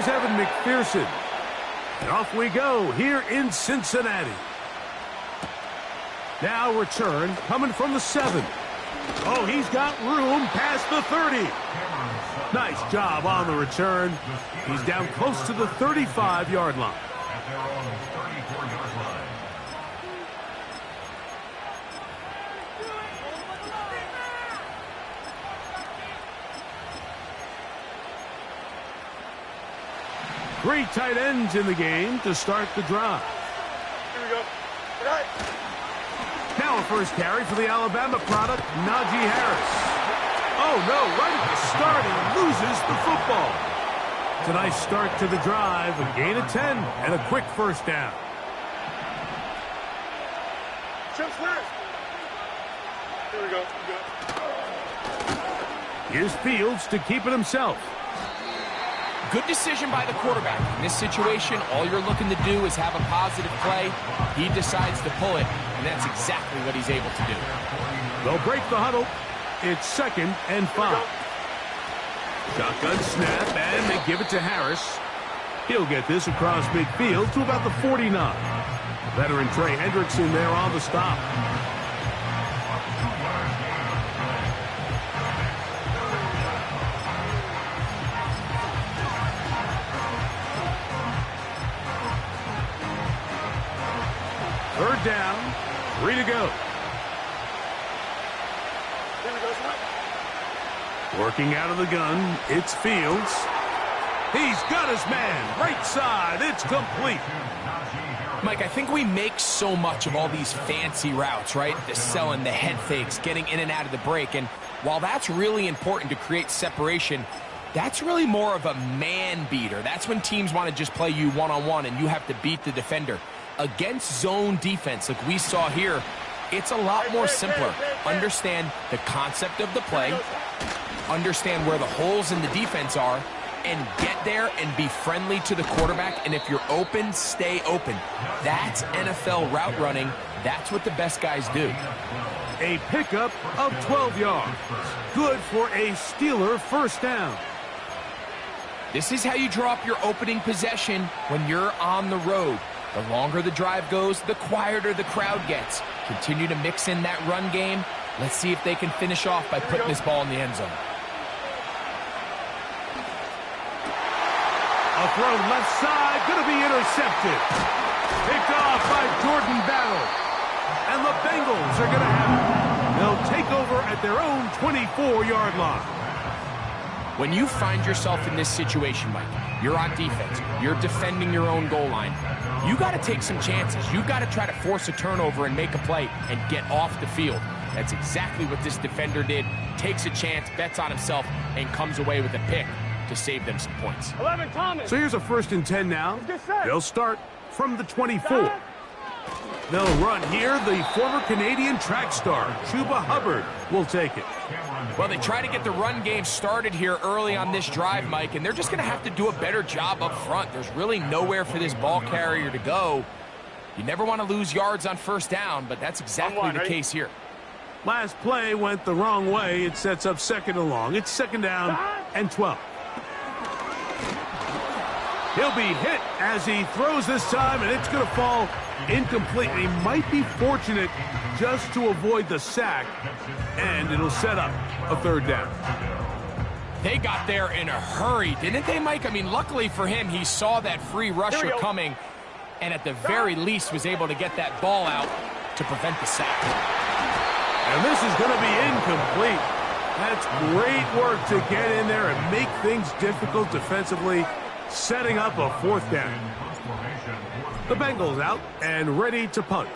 Evan McPherson. And off we go here in Cincinnati. Now return coming from the 7. Oh, he's got room past the 30. Nice job on the return. He's down close to the 35-yard line. Three tight ends in the game to start the drive. Here we go. Right. Now a first carry for the Alabama product, Najee Harris. Oh, no, right at the start, he loses the football. It's a nice start to the drive, a gain of 10, and a quick first down. Chip Swift. Here we go. Here's Fields to keep it himself. Good decision by the quarterback. In this situation, all you're looking to do is have a positive play. He decides to pull it, and that's exactly what he's able to do. They'll break the huddle. It's 2nd and 5. Shotgun snap, and they give it to Harris. He'll get this across midfield to about the 49. Veteran Trey Hendrickson there on the stop. Third down, 3 to go. Working out of the gun, it's Fields. He's got his man, right side, it's complete. Mike, I think we make so much of all these fancy routes, right? The selling, the head fakes, getting in and out of the break. And while that's really important to create separation, that's really more of a man beater. That's when teams want to just play you one-on-one and you have to beat the defender. Against zone defense like we saw here, it's a lot more simpler. Understand the concept of the play, understand where the holes in the defense are, and get there and be friendly to the quarterback. And if you're open, stay open. That's NFL route running. That's what the best guys do. A pickup of 12 yards. Good for a Steeler first down. This is how you draw up your opening possession when you're on the road. The longer the drive goes, the quieter the crowd gets. Continue to mix in that run game. Let's see if they can finish off by putting this ball in the end zone. A throw left side, going to be intercepted. Picked off by Jordan Battle. And the Bengals are going to have it. They'll take over at their own 24-yard line. When you find yourself in this situation, Mike, you're on defense, you're defending your own goal line, you got to take some chances. You got to try to force a turnover and make a play and get off the field. That's exactly what this defender did. Takes a chance, bets on himself, and comes away with a pick to save them some points. 11, Thomas. So here's a 1st and 10 now. They'll start from the 24. They'll run here. The former Canadian track star, Chuba Hubbard, will take it. Well, they try to get the run game started here early on this drive, Mike, and they're just going to have to do a better job up front. There's really nowhere for this ball carrier to go. You never want to lose yards on first down, but that's exactly the case here. Last play went the wrong way. It sets up 2nd and long. It's 2nd down and 12. He'll be hit as he throws this time, and it's going to fall incomplete. He might be fortunate just to avoid the sack, and it'll set up a 3rd down. They got there in a hurry, didn't they, Mike? I mean, luckily for him, he saw that free rusher coming, and at the very least was able to get that ball out to prevent the sack. And this is going to be incomplete. That's great work to get in there and make things difficult defensively, setting up a 4th down. The Bengals out and ready to punt.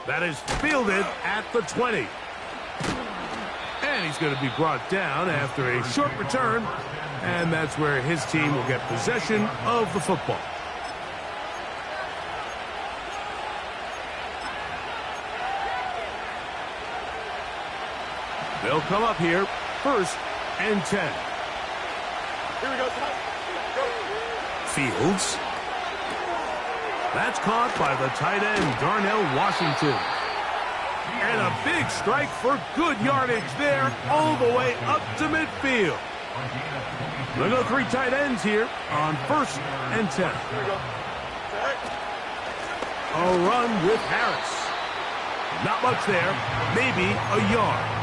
That is fielded at the 20. And he's going to be brought down after a short return. And that's where his team will get possession of the football. They'll come up here, 1st and 10. Here we go. Fields. That's caught by the tight end, Darnell Washington. And a big strike for good yardage there all the way up to midfield. We'll go 3 tight ends here on 1st and 10. A run with Harris. Not much there, maybe a yard.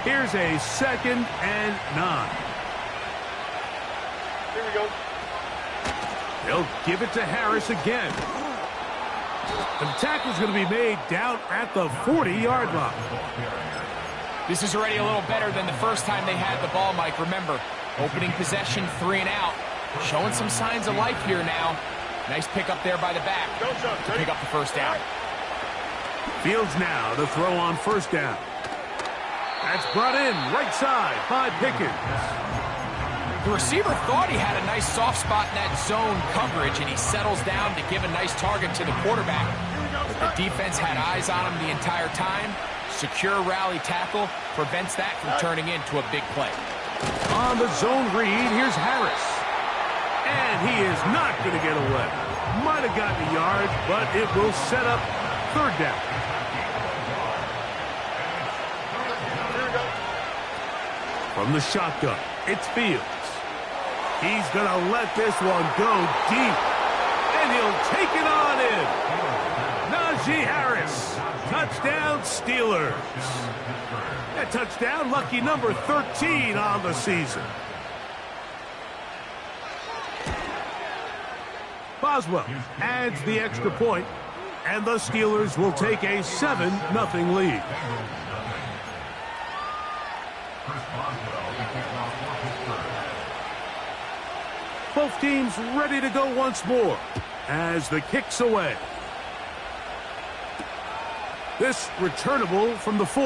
Here's a 2nd and 9. Here we go. They'll give it to Harris again. The tackle's going to be made down at the 40-yard line. This is already a little better than the first time they had the ball, Mike. Remember, opening possession, 3 and out. Showing some signs of life here now. Nice pick up there by the back to pick up the 1st down. Fields now to throw on 1st down. That's brought in right side by Pickens. The receiver thought he had a nice soft spot in that zone coverage, and he settles down to give a nice target to the quarterback. But the defense had eyes on him the entire time. Secure rally tackle prevents that from turning into a big play. On the zone read, here's Harris. And he is not going to get away. Might have gotten a yard, but it will set up 3rd down. From the shotgun, it's Fields. He's going to let this one go deep. And he'll take it on in. Najee Harris. Touchdown, Steelers. That touchdown, lucky number 13 on the season. Boswell adds the extra point, and the Steelers will take a 7-0 lead. Both teams ready to go once more as the kick's away. This returnable from the 4.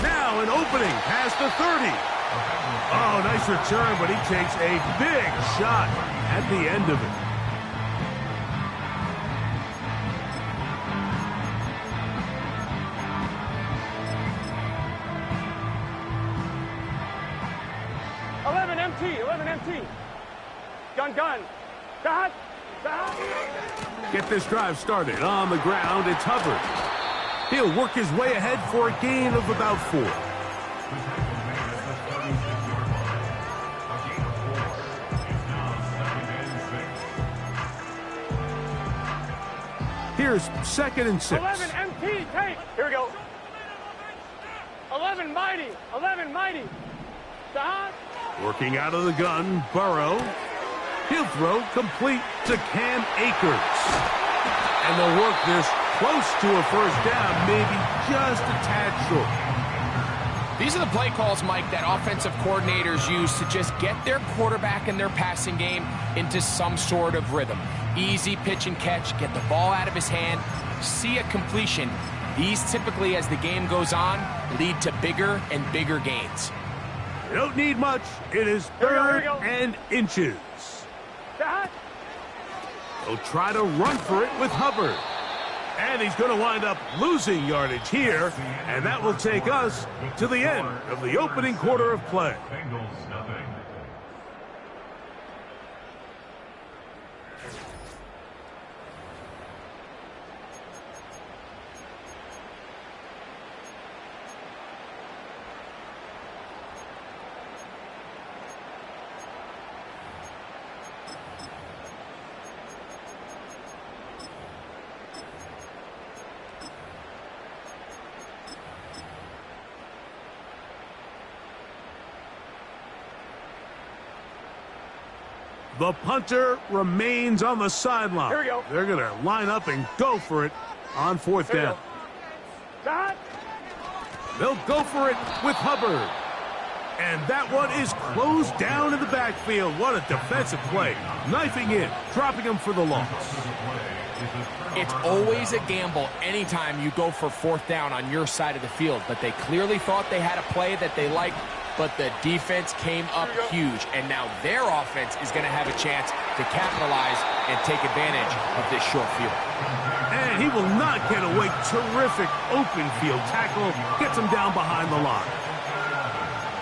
Now an opening past the 30. Oh, nice return, but he takes a big shot at the end of it. Gun. Dot. Get this drive started. On the ground, it's Hubbard. He'll work his way ahead for a gain of about 4. Here's 2nd and 6. 11 MT, take. Here we go. 11 mighty. Dot. Working out of the gun, Burrow. He'll throw complete to Cam Akers. And they'll work this close to a 1st down, maybe just a tad short. These are the play calls, Mike, that offensive coordinators use to just get their quarterback and their passing game into some sort of rhythm. Easy pitch and catch, get the ball out of his hand, see a completion. These typically, as the game goes on, lead to bigger and bigger gains. You don't need much. It is 3rd and inches. He'll try to run for it with Hubbard. And he's going to wind up losing yardage here. And that will take us to the end of the opening quarter of play. The punter remains on the sideline. Here we go. They're going to line up and go for it on 4th down. They'll go for it with Hubbard. And that one is closed down in the backfield. What a defensive play. Knifing in, dropping him for the loss. It's always a gamble anytime you go for 4th down on your side of the field. But they clearly thought they had a play that they liked. But the defense came up huge, and now their offense is going to have a chance to capitalize and take advantage of this short field. And he will not get away. Terrific open field tackle. Gets him down behind the line.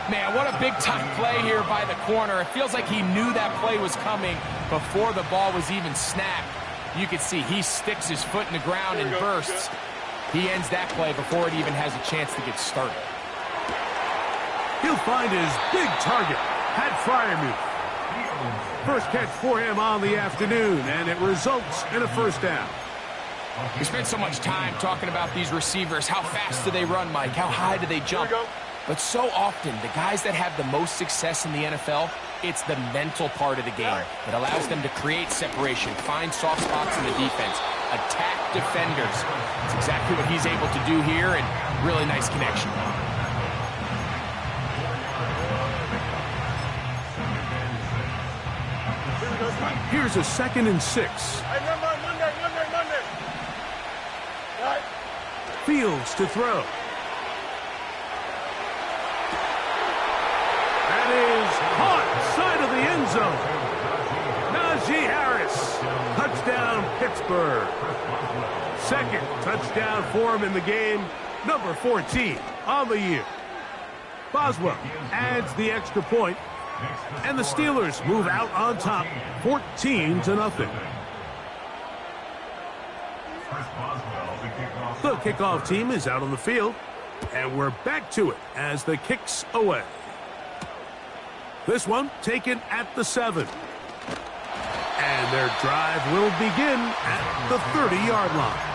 Man, what a big-time play here by the corner. It feels like he knew that play was coming before the ball was even snapped. You can see he sticks his foot in the ground and bursts. He ends that play before it even has a chance to get started. He'll find his big target. Had Fryermuth. First catch for him on the afternoon, and it results in a first down. We spent so much time talking about these receivers. How fast do they run, Mike? How high do they jump? But so often, the guys that have the most success in the NFL, it's the mental part of the game. It allows them to create separation, find soft spots in the defense, attack defenders. It's exactly what he's able to do here, and really nice connection. Here's a 2nd and 6. Monday. Fields to throw. That is caught side of the end zone. Najee Harris. Touchdown, Pittsburgh. Second touchdown for him in the game. Number 14 on the year. Boswell adds the extra point. And the Steelers move out on top, 14-0. The kickoff team is out on the field, and we're back to it as the kick's away. This one taken at the 7. And their drive will begin at the 30-yard line.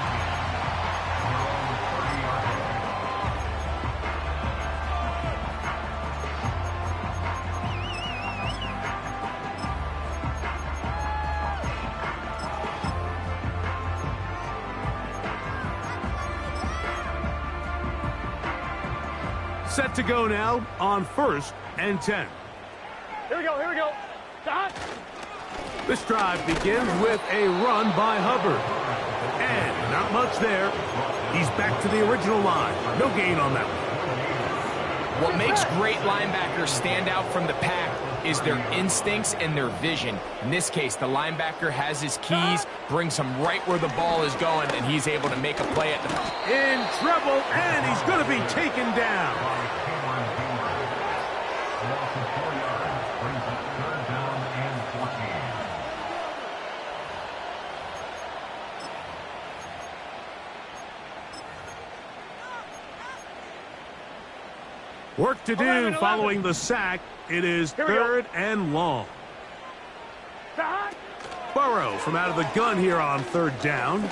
Set to go now on 1st and 10. Here we go. Dot. This drive begins with a run by Hubbard. And not much there. He's back to the original line. No gain on that one. What makes great linebackers stand out from the pack is their instincts and their vision. In this case, the linebacker has his keys, brings him right where the ball is going, and he's able to make a play at the... In trouble, and he's going to be taken down. Work to do 11. following the sack. It is 3rd and long. Dot. Burrow from out of the gun here on 3rd down.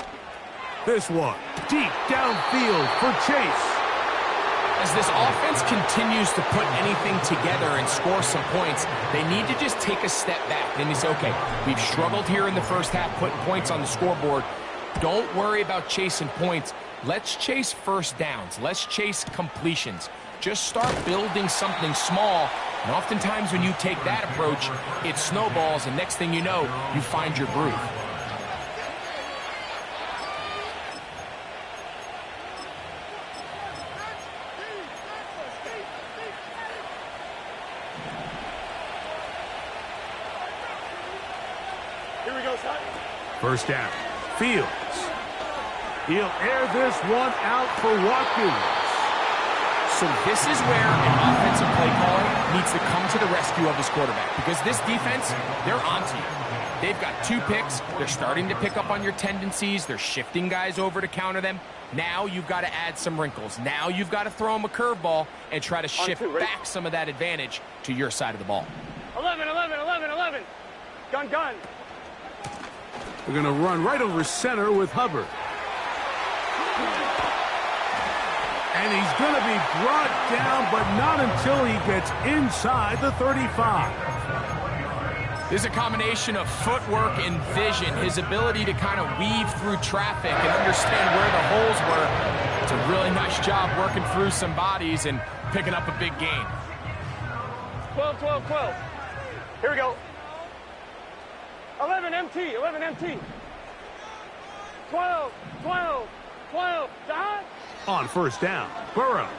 This one deep downfield for Chase. As this offense continues to put anything together and score some points, they need to just take a step back. Then you say, okay, we've struggled here in the first half putting points on the scoreboard. Don't worry about chasing points. Let's chase first downs. Let's chase completions. Just start building something small, and oftentimes when you take that approach, it snowballs, and next thing you know, you find your groove. Here we go, son. First down. Fields. He'll air this one out for Watkins. So this is where an offensive play caller needs to come to the rescue of his quarterback, because this defense, they're onto you. They've got 2 picks. They're starting to pick up on your tendencies. They're shifting guys over to counter them. Now you've got to add some wrinkles. Now you've got to throw them a curveball and try to shift back some of that advantage to your side of the ball. 11. Gun. We're going to run right over center with Hubbard. And he's going to be brought down, but not until he gets inside the 35. This is a combination of footwork and vision, his ability to kind of weave through traffic and understand where the holes were. It's a really nice job working through some bodies and picking up a big gain. 12. Here we go. 11 MT. 12. Dot. On first down, Burrow.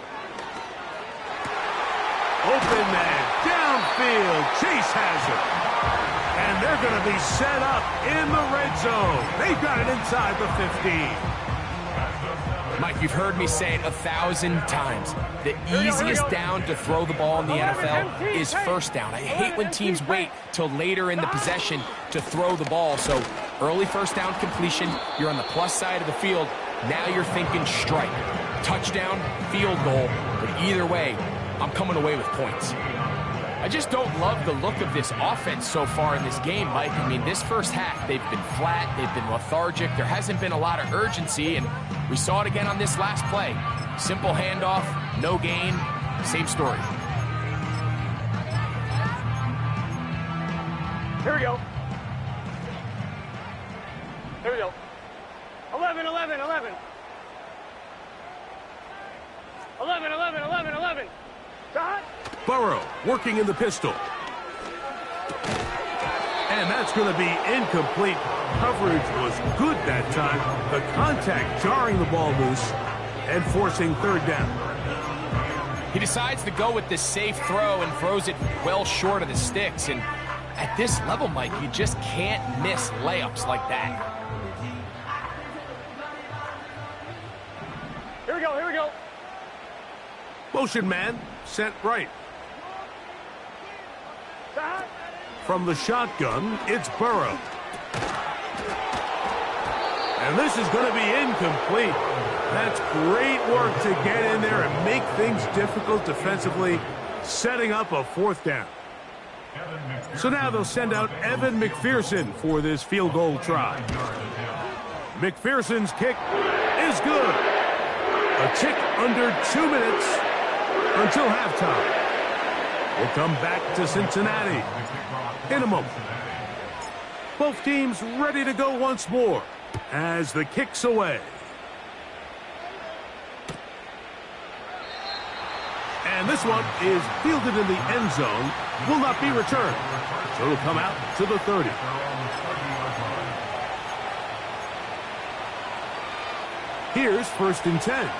Open man, downfield, Chase has it. And they're going to be set up in the red zone. They've got it inside the 15. Mike, you've heard me say it 1,000 times. The easiest down to throw the ball in the NFL is first down. I hate when teams wait till later in the possession to throw the ball. So early first down completion, you're on the plus side of the field. Now you're thinking strike. Touchdown, field goal. But either way, I'm coming away with points. I just don't love the look of this offense so far in this game, Mike. I mean, this first half, they've been flat, they've been lethargic, there hasn't been a lot of urgency, and we saw it again on this last play. Simple handoff, no gain, same story. Here we go. Here we go. 11, 11, 11. 11, 11, 11, 11. Shot. Burrow working in the pistol. And that's going to be incomplete. Coverage was good that time. The contact jarring the ball loose and forcing third down. He decides to go with this safe throw and throws it well short of the sticks. And at this level, Mike, you just can't miss layups like that. Here we go, here we go. Motion man sent right. Shot. From the shotgun, it's Burrow. And this is going to be incomplete. That's great work to get in there and make things difficult defensively, setting up a fourth down. So now they'll send out Evan McPherson for this field goal try. McPherson's kick is good. A tick under 2 minutes until halftime. We'll come back to Cincinnati in a moment. Both teams ready to go once more as the kick's away. And this one is fielded in the end zone, will not be returned. So it'll come out to the 30. Here's 1st and 10.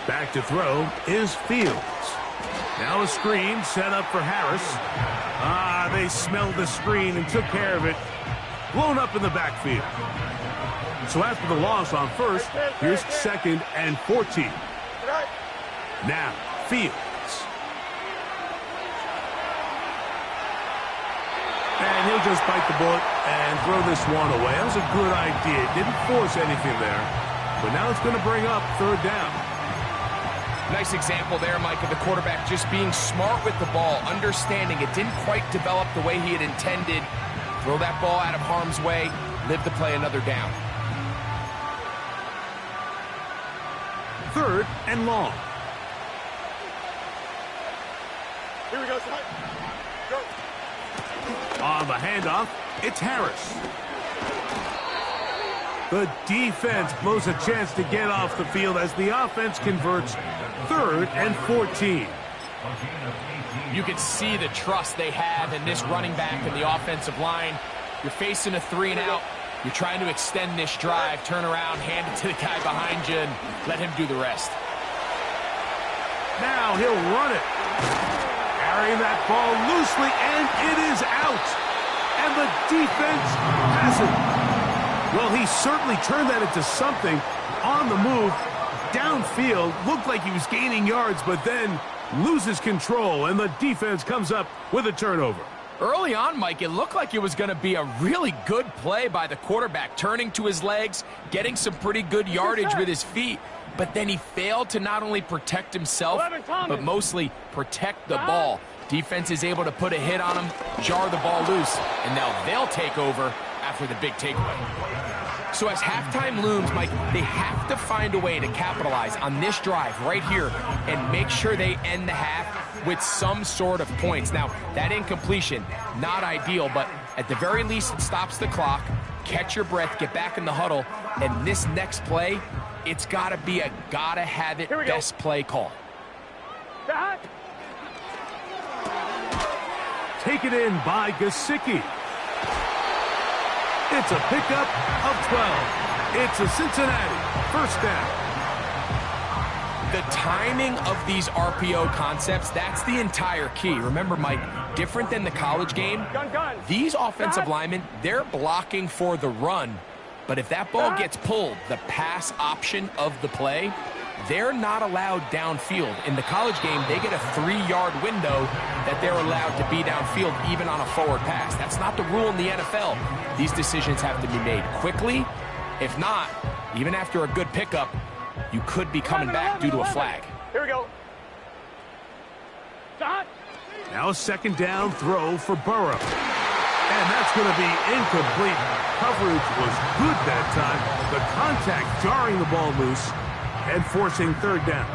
Back to throw is Fields. Now a screen set up for Harris. They smelled the screen and took care of it. Blown up in the backfield. So after the loss on first, here's 2nd and 14. Now Fields. And he'll just bite the bullet and throw this one away. That was a good idea. Didn't force anything there. But now it's going to bring up 3rd down. Nice example there, Mike, of the quarterback just being smart with the ball, understanding it didn't quite develop the way he had intended. Throw that ball out of harm's way, live to play another down. 3rd and long. Here we go, son. Go. On the handoff, it's Harris. The defense blows a chance to get off the field as the offense converts 3rd and 14. You can see the trust they have in this running back and the offensive line. You're facing a 3 and out. You're trying to extend this drive, turn around, hand it to the guy behind you, and let him do the rest. Now he'll run it. Carrying that ball loosely, and it is out. And the defense has it. Well, he certainly turned that into something on the move. Downfield, looked like he was gaining yards, but then loses control, and the defense comes up with a turnover. Early on, Mike, it looked like it was going to be a really good play by the quarterback, turning to his legs, getting some pretty good yardage with his feet, but then he failed to not only protect himself, but mostly protect the ball. Defense is able to put a hit on him, jar the ball loose, and now they'll take over after the big takeaway. So as halftime looms, Mike, they have to find a way to capitalize on this drive right here and make sure they end the half with some sort of points. Now, that incompletion, not ideal, but at the very least it stops the clock. Catch your breath, get back in the huddle, and this next play, it's got to be a gotta-have-it best play call. Taken in by Gesicki. It's a pickup of 12. It's a Cincinnati 1st down. The timing of these RPO concepts, that's the entire key. Remember, Mike, different than the college game, these offensive linemen, they're blocking for the run. But if that ball gets pulled, the pass option of the play, they're not allowed downfield. In the college game, they get a 3-yard window that they're allowed to be downfield even on a forward pass. That's not the rule in the NFL. These decisions have to be made quickly. If not, even after a good pickup, you could be coming back due to a flag. Here we go. Now a second down throw for Burrow. And that's going to be incomplete. Coverage was good that time. The contact jarring the ball loose and forcing third down.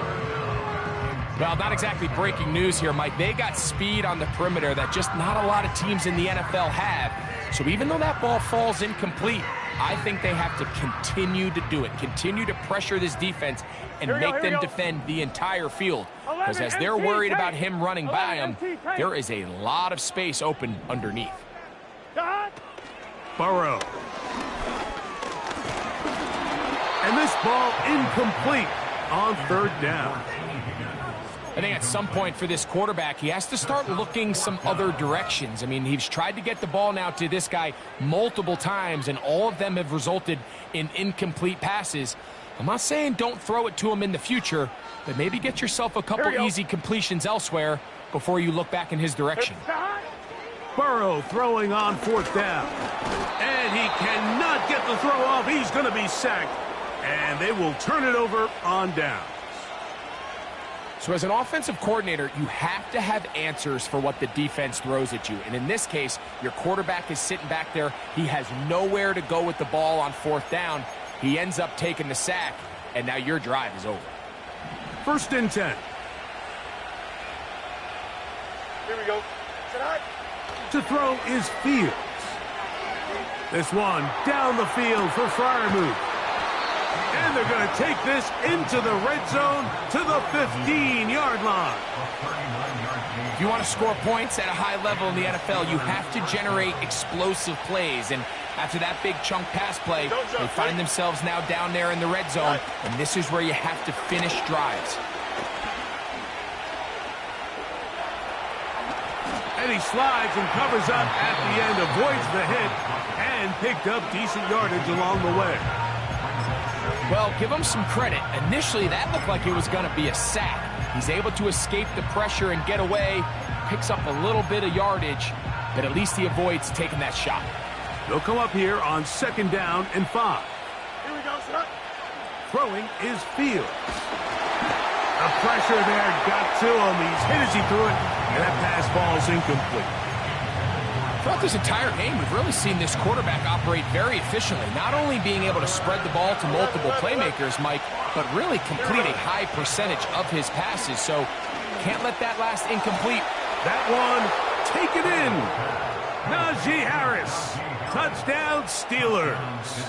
Well, not exactly breaking news here, Mike. They got speed on the perimeter that just not a lot of teams in the NFL have. So even though that ball falls incomplete, I think they have to continue to do it, continue to pressure this defense and make them defend the entire field. Because as they're worried about him running by them, there is a lot of space open underneath. Burrow. And this ball incomplete on third down. I think at some point for this quarterback, he has to start looking some other directions. I mean, he's tried to get the ball now to this guy multiple times, and all of them have resulted in incomplete passes. I'm not saying don't throw it to him in the future, but maybe get yourself a couple easy completions elsewhere before you look back in his direction. Burrow throwing on fourth down. And he cannot get the throw off. He's going to be sacked. And they will turn it over on down. So as an offensive coordinator, you have to have answers for what the defense throws at you. And in this case, your quarterback is sitting back there. He has nowhere to go with the ball on fourth down. He ends up taking the sack, and now your drive is over. 1st and 10. Here we go. To throw is Fields. This one down the field for Freiermuth. And they're going to take this into the red zone to the 15-yard line. If you want to score points at a high level in the NFL, you have to generate explosive plays. And after that big chunk pass play, they find themselves now down there in the red zone. And this is where you have to finish drives. And he slides and covers up at the end, avoids the hit, and picked up decent yardage along the way. Well, give him some credit. Initially, that looked like it was going to be a sack. He's able to escape the pressure and get away, picks up a little bit of yardage, but at least he avoids taking that shot. They'll come up here on 2nd down and 5. Here we go, sir. Throwing is Fields. The pressure there got to him. He's hit as he threw it, and that pass falls incomplete. Throughout this entire game, we've really seen this quarterback operate very efficiently, not only being able to spread the ball to multiple playmakers, Mike, but really complete a high percentage of his passes. So can't let that last incomplete. That one, take it in. Najee Harris, touchdown Steelers.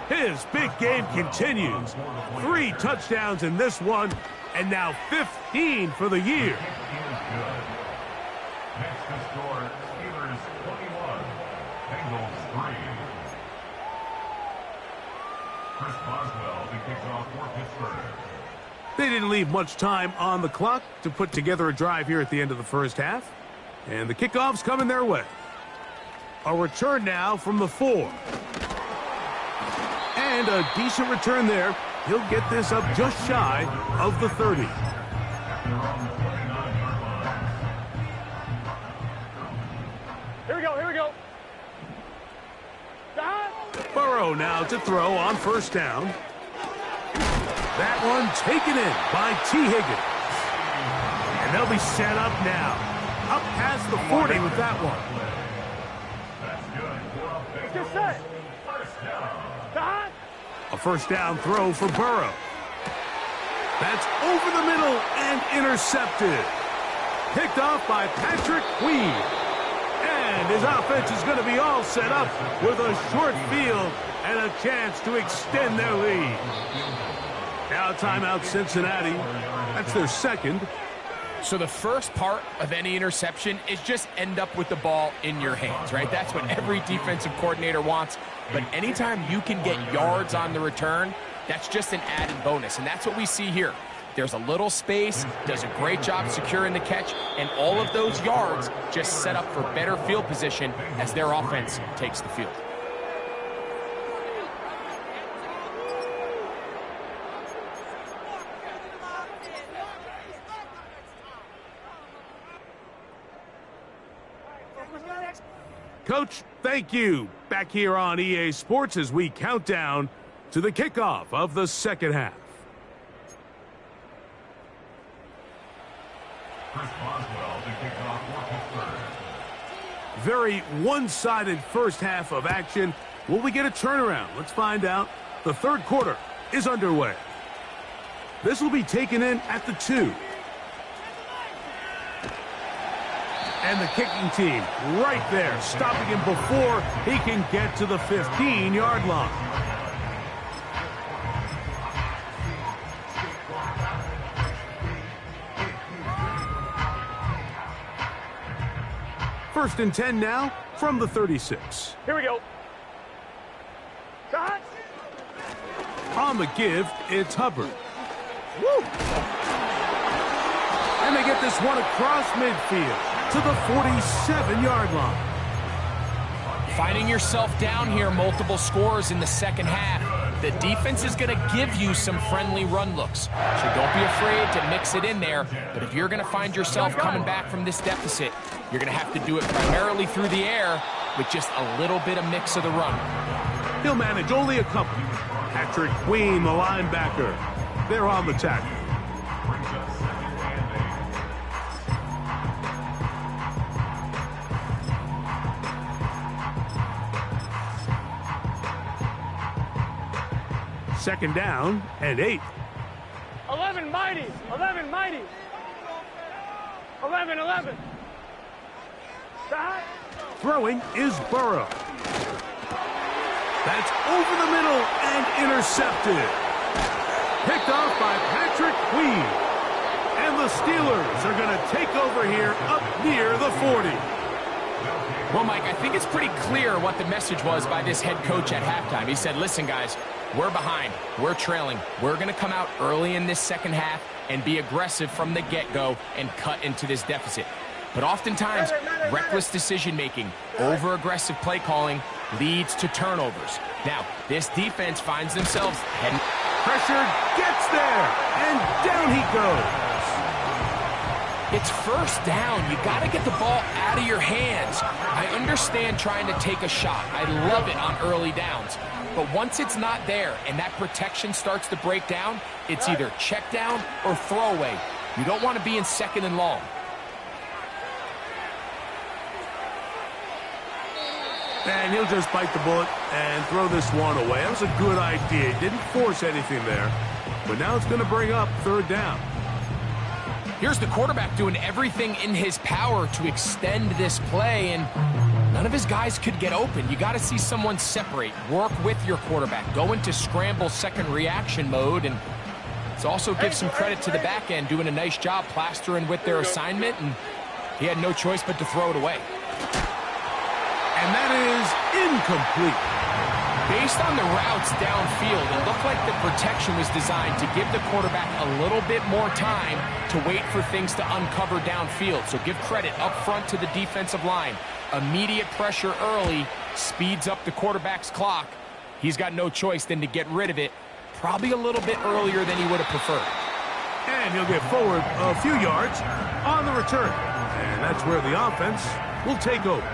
His big game continues. 3 touchdowns in this one, and now 15 for the year. Next to score, Steelers 21, Bengals 3. Chris Boswell, the kicks off for Pittsburgh. They didn't leave much time on the clock to put together a drive here at the end of the first half. And the kickoff's coming their way. A return now from the 4. And a decent return there. He'll get this up just shy of the 30. Here we go, here we go. Burrow now to throw on 1st down. That one taken in by T. Higgins. And they'll be set up now. Up past the 40 with that one. Let's get set. A 1st down throw for Burrow. That's over the middle and intercepted. Picked off by Patrick Queen. And his offense is going to be all set up with a short field and a chance to extend their lead. Now timeout Cincinnati. That's their 2nd. So the first part of any interception is just end up with the ball in your hands, right? That's what every defensive coordinator wants. But anytime you can get yards on the return, that's just an added bonus. And that's what we see here. There's a little space, does a great job securing the catch, and all of those yards just set up for better field position as their offense takes the field. Coach, thank you. Back here on EA Sports as we count down to the kickoff of the second half. Very one-sided first half of action. Will we get a turnaround? Let's find out. The third quarter is underway. This will be taken in at the 2. And the kicking team right there, stopping him before he can get to the 15-yard line. First and 10 now from the 36. Here we go. Shot. On the give, it's Hubbard. Woo! And they get this one across midfield to the 47-yard line. Finding yourself down here, multiple scores in the second half. The defense is going to give you some friendly run looks. So don't be afraid to mix it in there. But if you're going to find yourself coming back from this deficit, you're going to have to do it primarily through the air with just a little bit of mix of the run. He'll manage only a couple. Patrick Queen, the linebacker. They're on the tackle. Second down and 8. 11 mighty. 11 mighty. 11, 11. Shot. Throwing is Burrow. That's over the middle and intercepted. Picked off by Patrick Queen. And the Steelers are going to take over here up near the 40. Well, Mike, I think it's pretty clear what the message was by this head coach at halftime. He said, listen, guys, we're behind. We're trailing. We're going to come out early in this second half and be aggressive from the get-go and cut into this deficit. But oftentimes, reckless decision-making, over-aggressive play calling leads to turnovers. Now, this defense finds themselves heading. Pressure gets there, and down he goes. It's first down. You got to get the ball out of your hands. I understand trying to take a shot. I love it on early downs. But once it's not there and that protection starts to break down, it's either check down or throwaway. You don't want to be in second and long. And he'll just bite the bullet and throw this one away. That was a good idea. He didn't force anything there. But now it's going to bring up third down. Here's the quarterback doing everything in his power to extend this play, and none of his guys could get open. You got to see someone separate, work with your quarterback, go into scramble second reaction mode, and it's also give some credit to the back end doing a nice job plastering with their assignment, and he had no choice but to throw it away. And that is incomplete. Based on the routes downfield, it looked like the protection was designed to give the quarterback a little bit more time to wait for things to uncover downfield. So give credit up front to the defensive line. Immediate pressure early speeds up the quarterback's clock. He's got no choice than to get rid of it, probably a little bit earlier than he would have preferred. And he'll get forward a few yards on the return. And that's where the offense will take over.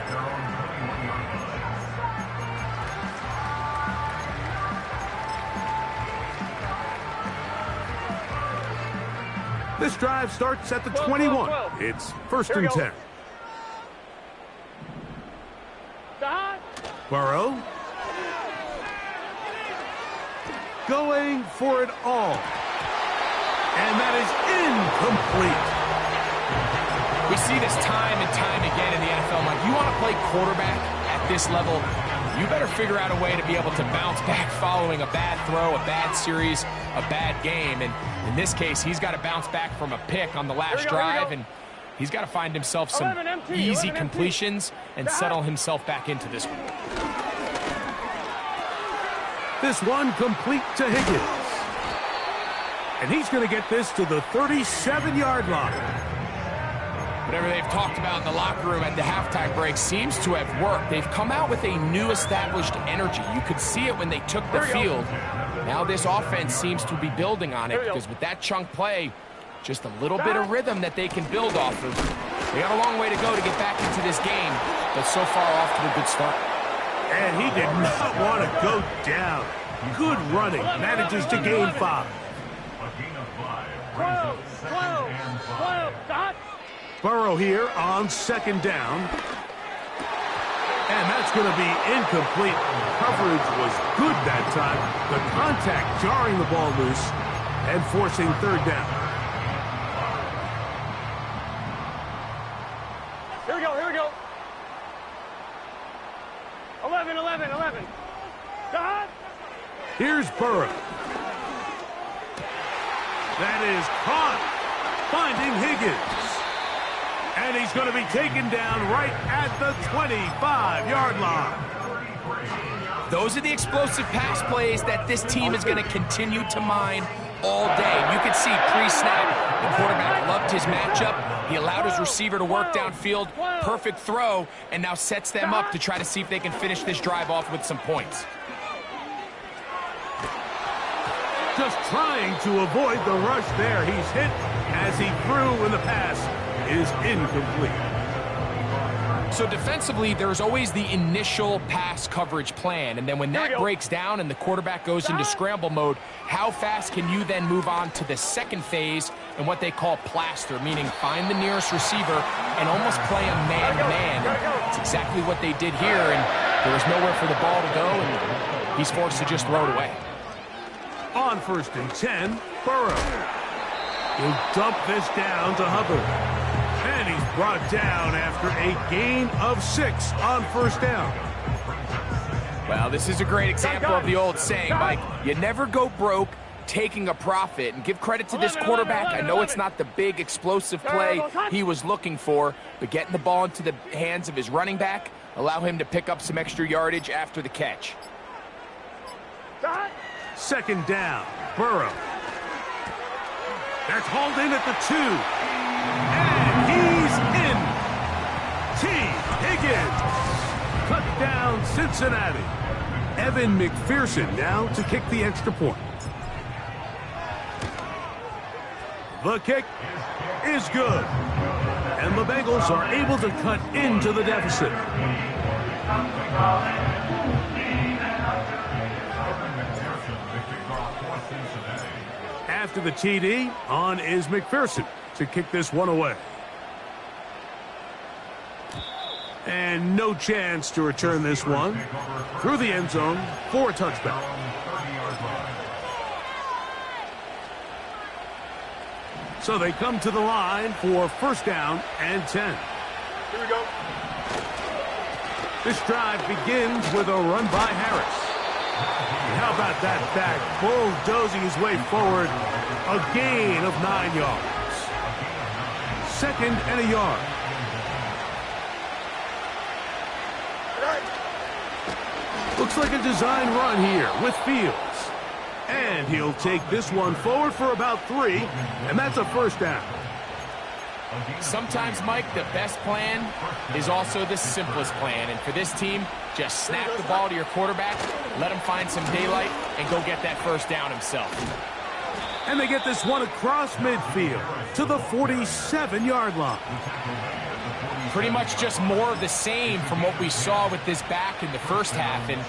This drive starts at the 21. It's first and 10. Burrow. Going for it all. And that is incomplete. We see this time and time again in the NFL. Like, you want to play quarterback at this level, you better figure out a way to be able to bounce back following a bad throw, a bad series, a bad game. And in this case, he's got to bounce back from a pick on the last drive, and he's got to find himself some easy completions and settle himself back into this one. This one complete to Higgins. And he's going to get this to the 37-yard line. Whatever they've talked about in the locker room at the halftime break seems to have worked. They've come out with a new established energy. You could see it when they took the field. Now this offense seems to be building on it because with that chunk play, just a little bit of rhythm that they can build off of. They got a long way to go to get back into this game, but so far off to a good start. And he did not want to go down. Good running. Manages to gain 5. A gain of 5 brings up second and 5. Burrow here on second down. And that's going to be incomplete. Coverage was good that time. The contact jarring the ball loose and forcing third down. Here we go, here we go. 11, 11, 11. Dot. Here's Burrow. That is caught. Finding Higgins. And he's going to be taken down right at the 25-yard line. Those are the explosive pass plays that this team is going to continue to mine all day. You can see pre-snap, the quarterback loved his matchup. He allowed his receiver to work downfield. Perfect throw, and now sets them up to try to see if they can finish this drive off with some points. Just trying to avoid the rush there. He's hit as he threw, and the pass is incomplete. So defensively, there's always the initial pass coverage plan, and then when that breaks down and the quarterback goes into scramble mode, how fast can you then move on to the second phase and what they call plaster, meaning find the nearest receiver and almost play a man-to-man. It's exactly what they did here, and there was nowhere for the ball to go, and he's forced to just throw it away. On 1st and 10, Burrow. He'll dump this down to Hubbard. And he's brought down after a gain of 6 on 1st down. Well, this is a great example of the old saying, Mike. You never go broke taking a profit. And give credit to this quarterback. I know it's not the big explosive play he was looking for, but getting the ball into the hands of his running back, allow him to pick up some extra yardage after the catch. 2nd down, Burrow. That's hauled in at the 2. And he's in. T. Higgins. Touchdown, Cincinnati. Evan McPherson now to kick the extra point. The kick is good. And the Bengals are able to cut into the deficit. After the TD, on is McPherson to kick this one away. And no chance to return this one through the end zone for a touchback. So they come to the line for 1st down and 10. Here we go. This drive begins with a run by Harris. How about that back bulldozing his way forward? A gain of 9 yards. 2nd and a yard. Looks like a design run here with Fields. And he'll take this one forward for about 3, and that's a 1st down. Sometimes, Mike, the best plan is also the simplest plan. And for this team, just snap the ball to your quarterback, let him find some daylight, and go get that 1st down himself. And they get this one across midfield to the 47-yard line. Pretty much just more of the same from what we saw with this back in the 1st half. And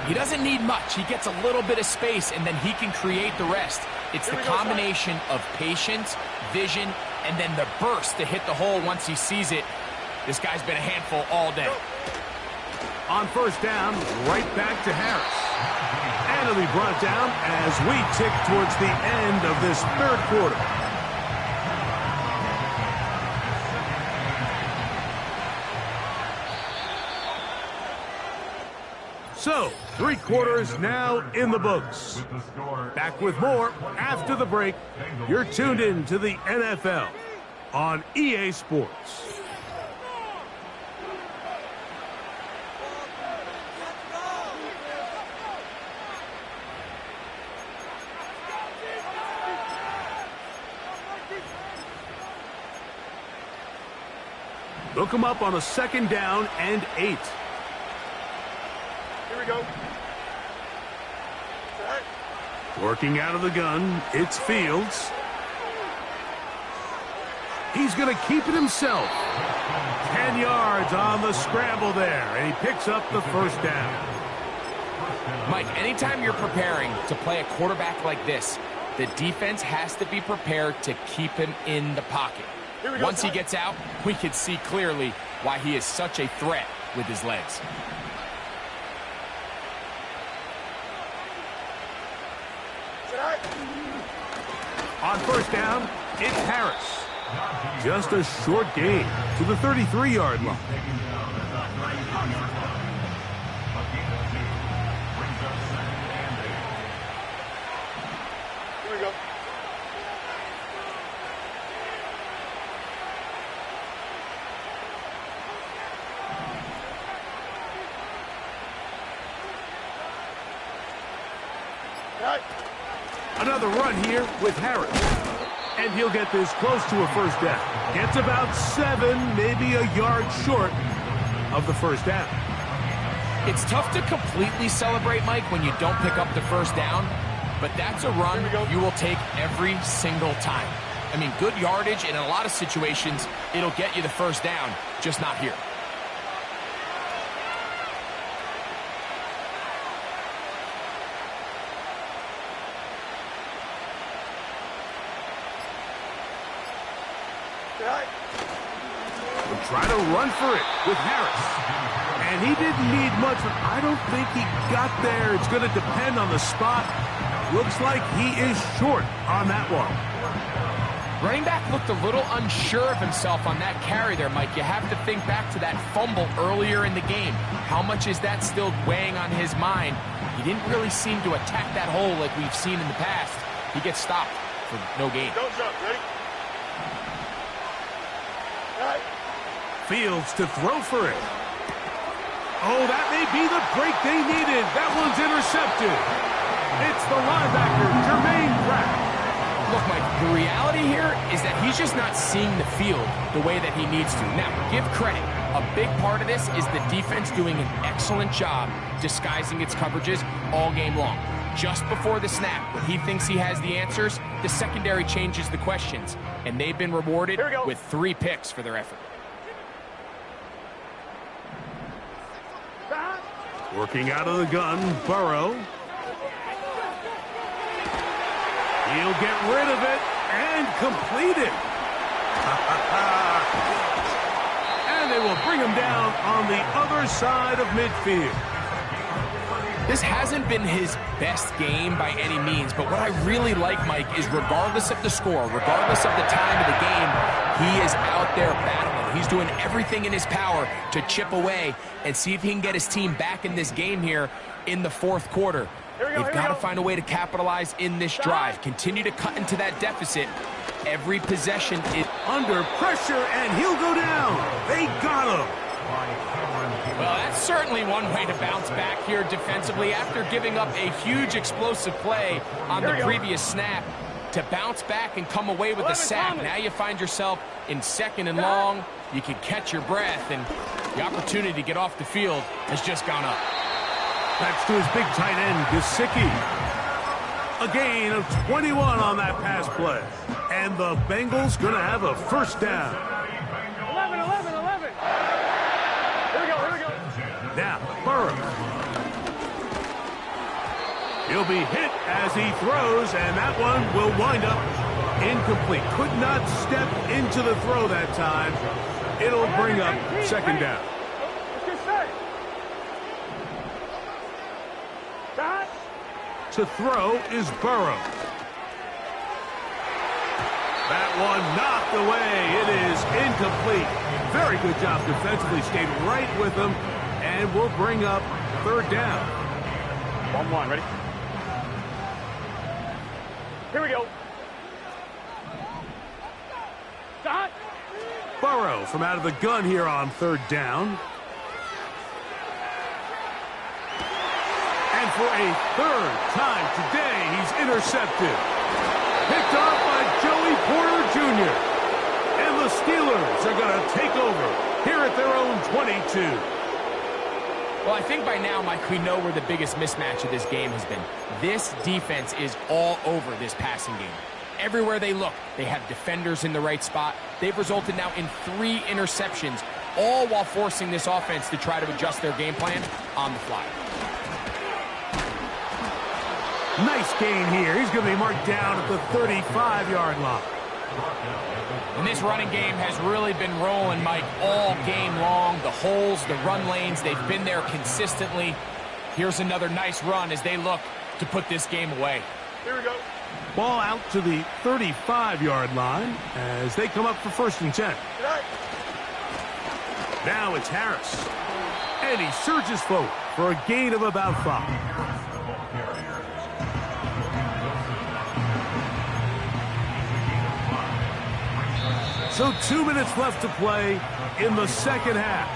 he doesn't need much. He gets a little bit of space, and then he can create the rest. It's the combination of patience, vision, and then the burst to hit the hole once he sees it. This guy's been a handful all day. On 1st down, right back to Harris. And he'll be brought down as we tick towards the end of this 3rd quarter. So, 3 quarters now in the books. Back with more after the break. You're tuned in to the NFL on EA Sports. They'll come up on a 2nd down and 8. Here we go. Working out of the gun, it's Fields. He's going to keep it himself. 10 yards on the scramble there, and he picks up the 1st down. Mike, anytime you're preparing to play a quarterback like this, the defense has to be prepared to keep him in the pocket. Once he gets out, we can see clearly why he is such a threat with his legs. On 1st down, it's Harris. Just a short gain to the 33-yard line. Here we go. Another run here with Harris. And he'll get this close to a 1st down. Gets about 7, maybe a yard short of the 1st down. It's tough to completely celebrate, Mike, when you don't pick up the 1st down, but that's a run you will take every single time. I mean, good yardage, and in a lot of situations, it'll get you the 1st down, just not here. We'll try to run for it with Harris. And he didn't need much, but I don't think he got there. It's going to depend on the spot. Looks like he is short on that one. Running back looked a little unsure of himself on that carry there, Mike. You have to think back to that fumble earlier in the game. How much is that still weighing on his mind? He didn't really seem to attack that hole like we've seen in the past. He gets stopped for no gain. Don't jump. Ready? Fields to throw for it. Oh, that may be the break they needed. That one's intercepted. It's the linebacker, Jermaine Pratt. Look, Mike, the reality here is that he's just not seeing the field the way that he needs to. Now, give credit. A big part of this is the defense doing an excellent job disguising its coverages all game long. Just before the snap, when he thinks he has the answers, the secondary changes the questions, and they've been rewarded with 3 picks for their effort. Working out of the gun, Burrow. He'll get rid of it and complete it. And they will bring him down on the other side of midfield. This hasn't been his best game by any means, but what I really like, Mike, is regardless of the score, regardless of the time of the game, he is out there battling. He's doing everything in his power to chip away and see if he can get his team back in this game here in the 4th quarter. They've got to find a way to capitalize in this drive. Continue to cut into that deficit. Every possession is under pressure, and he'll go down. They got him. Well, that's certainly one way to bounce back here defensively after giving up a huge explosive play on the previous snap. To bounce back and come away with a sack. Now you find yourself in 2nd and long. You can catch your breath, and the opportunity to get off the field has just gone up. That's to his big tight end, Gesicki. A gain of 21 on that pass play. And the Bengals going to have a 1st down. 11, 11, 11. Here we go, here we go. Now, Burrow. He'll be hit as he throws, and that one will wind up incomplete. Could not step into the throw that time. It'll bring up 2nd down. To throw is Burrow. That one knocked away. It is incomplete. Very good job defensively. Stayed right with him, and will bring up 3rd down. 1-1, ready? Here we go. Stop. Burrow from out of the gun here on 3rd down. And for a 3rd time today, he's intercepted. Picked off by Joey Porter Jr. And the Steelers are going to take over here at their own 22. Well, I think by now, Mike, we know where the biggest mismatch of this game has been. This defense is all over this passing game. Everywhere they look, they have defenders in the right spot. They've resulted now in 3 interceptions, all while forcing this offense to try to adjust their game plan on the fly. Nice gain here. He's going to be marked down at the 35-yard line. And this running game has really been rolling, Mike, all game long. The holes, the run lanes, they've been there consistently. Here's another nice run as they look to put this game away. Here we go. Ball out to the 35-yard line as they come up for 1st and 10. Now it's Harris. And he surges forward for a gain of about 5. So 2 minutes left to play in the second half.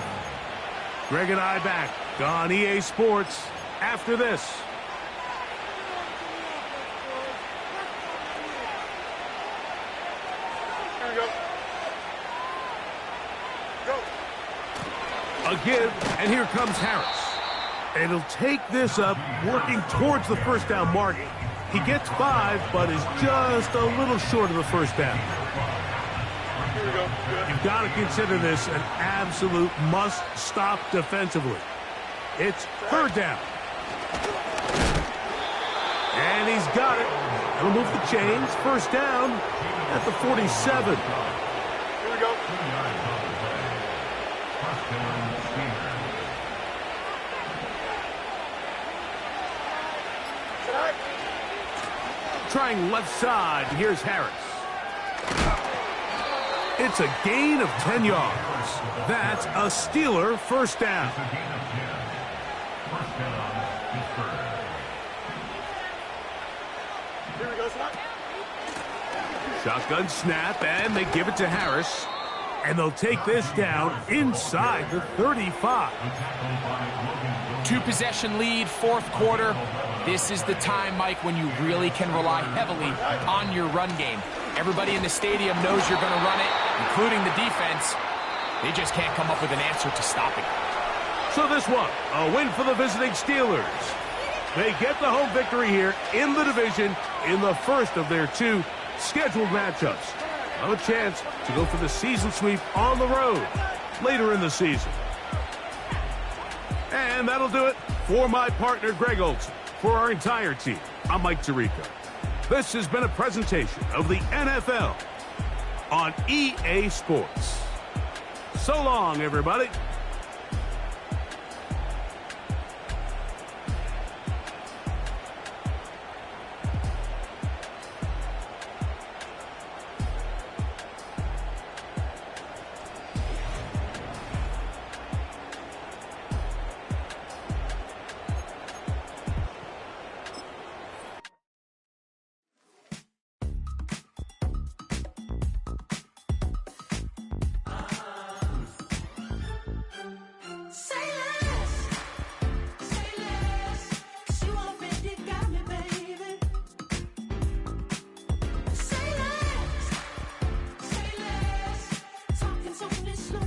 Greg and I back on EA Sports after this. Here we go. Go. A give, and here comes Harris. And he'll take this up, working towards the first down mark. He gets 5, but is just a little short of the first down. Here we go. Good. You've got to consider this an absolute must-stop defensively. It's 3rd down. And he's got it. That'll move the chains. 1st down at the 47. Here we go. Trying left side. Here's Harris. It's a gain of 10 yards. That's a Steeler 1st down. Here we go, Shotgun snap, and they give it to Harris. And they'll take this down inside the 35. 2-possession lead, 4th quarter. This is the time, Mike, when you really can rely heavily on your run game. Everybody in the stadium knows you're going to run it, including the defense. They just can't come up with an answer to stop it. So this one, a win for the visiting Steelers. They get the home victory here in the division in the first of their 2 scheduled matchups. Have a chance to go for the season sweep on the road later in the season. And that'll do it for my partner, Greg Olson. For our entire team, I'm Mike Tirico. This has been a presentation of the NFL on EA Sports. So long, everybody. Slow